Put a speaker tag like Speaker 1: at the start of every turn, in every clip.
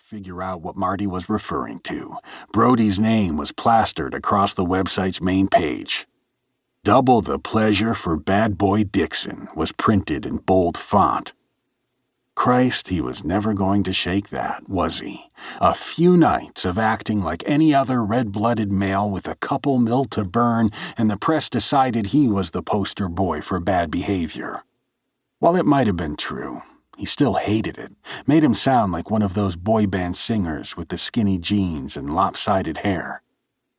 Speaker 1: figure out what Marty was referring to. Brody's name was plastered across the website's main page. "Double the pleasure for Bad Boy Dixon" was printed in bold font. Christ, he was never going to shake that, was he? A few nights of acting like any other red-blooded male with a couple mil to burn, and the press decided he was the poster boy for bad behavior. While it might have been true, he still hated it. Made him sound like one of those boy band singers with the skinny jeans and lopsided hair.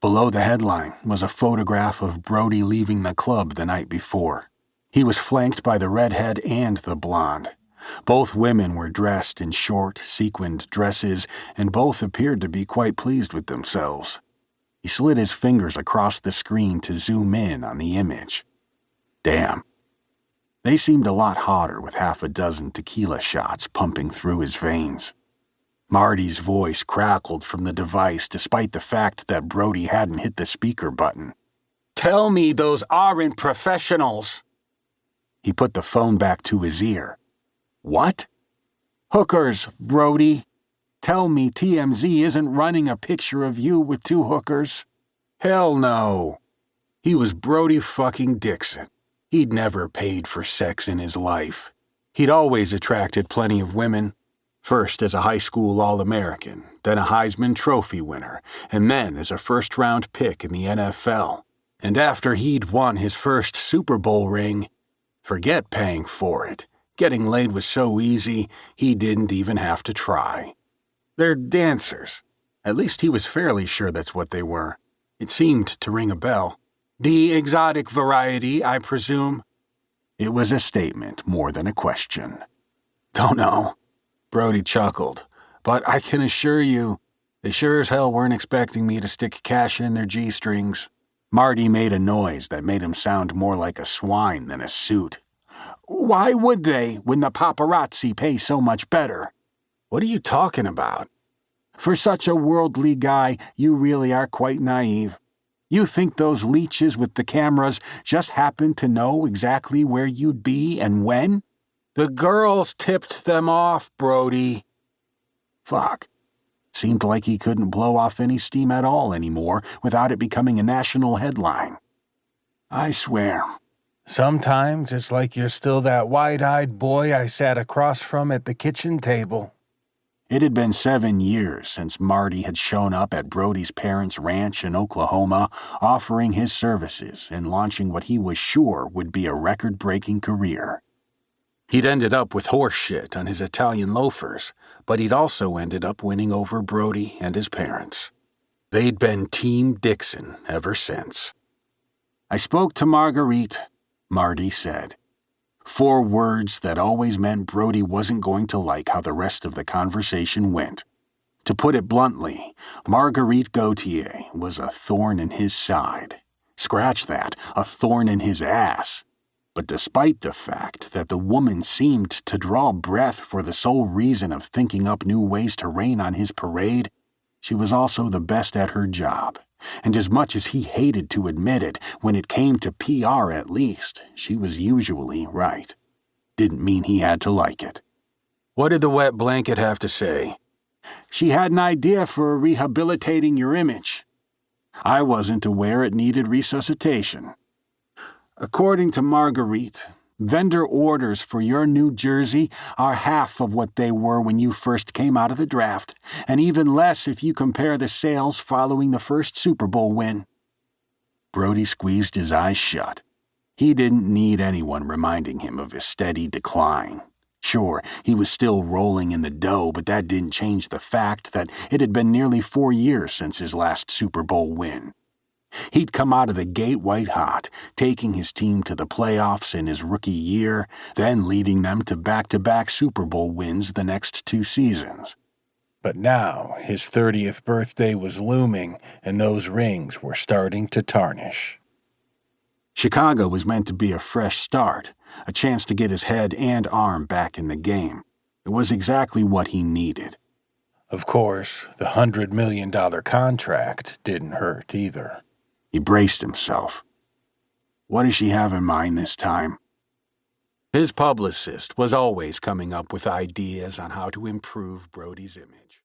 Speaker 1: Below the headline was a photograph of Brody leaving the club the night before. He was flanked by the redhead and the blonde. Both women were dressed in short, sequined dresses, and both appeared to be quite pleased with themselves. He slid his fingers across the screen to zoom in on the image. Damn. They seemed a lot hotter with half a dozen tequila shots pumping through his veins. Marty's voice crackled from the device despite the fact that Brody hadn't hit the speaker button. "Tell me those aren't professionals." He put the phone back to his ear. "What?" "Hookers, Brody. Tell me TMZ isn't running a picture of you with two hookers." Hell no. He was Brody fucking Dixon. He'd never paid for sex in his life. He'd always attracted plenty of women. First as a high school All-American, then a Heisman Trophy winner, and then as a first-round pick in the NFL. And after he'd won his first Super Bowl ring, forget paying for it. Getting laid was so easy, he didn't even have to try. They're dancers. At least he was fairly sure that's what they were. It seemed to ring a bell. The exotic variety, I presume? It was a statement more than a question. Don't know. Brody chuckled. But I can assure you, they sure as hell weren't expecting me to stick cash in their G-strings. Marty made a noise that made him sound more like a swine than a suit. Why would they, when the paparazzi pay so much better? What are you talking about? For such a worldly guy, you really are quite naive. You think those leeches with the cameras just happened to know exactly where you'd be and when? The girls tipped them off, Brody. Fuck. Seemed like he couldn't blow off any steam at all anymore without it becoming a national headline. I swear. Sometimes it's like you're still that wide-eyed boy I sat across from at the kitchen table. It had been 7 years since Marty had shown up at Brody's parents' ranch in Oklahoma, offering his services and launching what he was sure would be a record-breaking career. He'd ended up with horse shit on his Italian loafers, but he'd also ended up winning over Brody and his parents. They'd been Team Dixon ever since. I spoke to Marguerite, Marty said. 4 words that always meant Brody wasn't going to like how the rest of the conversation went. To put it bluntly, Marguerite Gautier was a thorn in his side. Scratch that, a thorn in his ass. But despite the fact that the woman seemed to draw breath for the sole reason of thinking up new ways to rain on his parade, she was also the best at her job. And as much as he hated to admit it, when it came to PR at least, she was usually right. Didn't mean he had to like it. What did the wet blanket have to say? She had an idea for rehabilitating your image. I wasn't aware it needed resuscitation. According to Marguerite, vendor orders for your new jersey are half of what they were when you first came out of the draft, and even less if you compare the sales following the first Super Bowl win. Brody squeezed his eyes shut. He didn't need anyone reminding him of his steady decline. Sure, he was still rolling in the dough, but that didn't change the fact that it had been nearly 4 years since his last Super Bowl win. He'd come out of the gate white hot, taking his team to the playoffs in his rookie year, then leading them to back-to-back Super Bowl wins the next 2 seasons. But now his 30th birthday was looming, and those rings were starting to tarnish. Chicago was meant to be a fresh start, a chance to get his head and arm back in the game. It was exactly what he needed. Of course, the $100 million contract didn't hurt either. He braced himself. What does she have in mind this time? His publicist was always coming up with ideas on how to improve Brody's image.